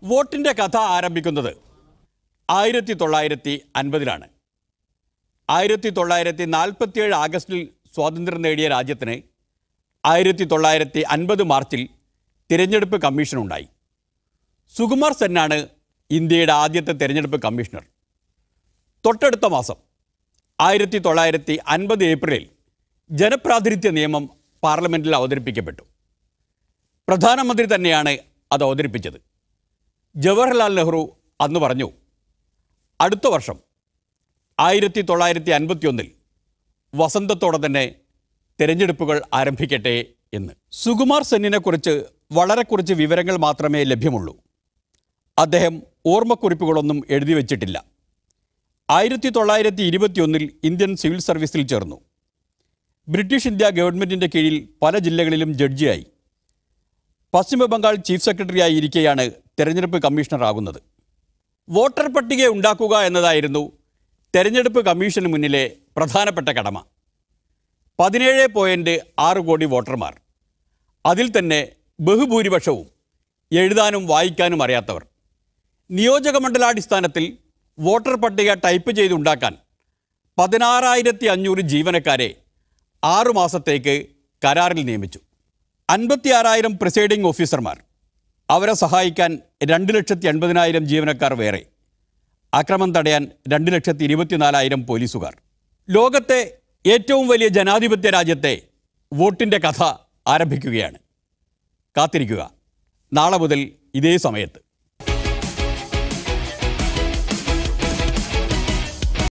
വോട്ടിൻ്റെ കഥ ആരംഭിക്കുന്നത് 1950-ലാണ്. 1947 ആഗസ്റ്റിൽ സ്വാതന്ത്ര്യം നേടിയ രാജ്യത്തിന് 1950 മാർച്ചിൽ തിരഞ്ഞെടുപ്പ് കമ്മീഷനുണ്ടായി. സുകുമാർ സെന്നാണ് ഇന്ത്യയുടെ ആദ്യത്തെ തിരഞ്ഞെടുപ്പ് കമ്മീഷണർ. തൊട്ടടുത്ത മാസം 1950 ഏപ്രിലിൽ ജനപ്രാതിനിധ്യ നിയമം പാർലമെൻറ്റിൽ അവതരിപ്പിക്കപ്പെട്ടു. പ്രധാനമന്ത്രി തന്നെയാണ് അത് അവതരിപ്പിച്ചത്. ജവഹർലാൽ നെഹ്റു അന്ന് പറഞ്ഞു, അടുത്ത വർഷം 1951 വസന്തത്തോടെ തന്നെ തിരഞ്ഞെടുപ്പുകൾ ആരംഭിക്കട്ടെ എന്ന്. സുകുമാർ സെന്നിനെക്കുറിച്ച് വളരെ കുറച്ച് വിവരങ്ങൾ മാത്രമേ ലഭ്യമുള്ളൂ. അദ്ദേഹം ഓർമ്മക്കുറിപ്പുകളൊന്നും എഴുതി വച്ചിട്ടില്ല. 1921 ഇന്ത്യൻ സിവിൽ സർവീസിൽ ചേർന്നു. ബ്രിട്ടീഷ് ഇന്ത്യ ഗവൺമെൻറ്റിൻ്റെ കീഴിൽ പല ജില്ലകളിലും ജഡ്ജിയായി. പശ്ചിമ ബംഗാൾ ചീഫ് സെക്രട്ടറിയായി ഇരിക്കെയാണ് തെരഞ്ഞെടുപ്പ് കമ്മീഷണറാകുന്നത്. വോട്ടർ പട്ടിക ഉണ്ടാക്കുക എന്നതായിരുന്നു തെരഞ്ഞെടുപ്പ് കമ്മീഷന് മുന്നിലെ പ്രധാനപ്പെട്ട കടമ. 17.6 കോടി വോട്ടർമാർ, അതിൽ തന്നെ ബഹുഭൂരിപക്ഷവും എഴുതാനും വായിക്കാനും അറിയാത്തവർ. നിയോജകമണ്ഡലാടിസ്ഥാനത്തിൽ വോട്ടർ പട്ടിക ടൈപ്പ് ചെയ്തുണ്ടാക്കാൻ 16,500 ജീവനക്കാരെ 6 മാസത്തേക്ക് കരാറിൽ നിയമിച്ചു. 56,000 പ്രിസൈഡിംഗ് ഓഫീസർമാർ, അവരെ സഹായിക്കാൻ 2,80,000 ജീവനക്കാർ വേറെ, അക്രമം തടയാൻ 2,24,000 പോലീസുകാർ. ലോകത്തെ ഏറ്റവും വലിയ ജനാധിപത്യ രാജ്യത്തെ വോട്ടിൻ്റെ കഥ ആരംഭിക്കുകയാണ്. കാത്തിരിക്കുക, നാളെ മുതൽ ഇതേ സമയത്ത്.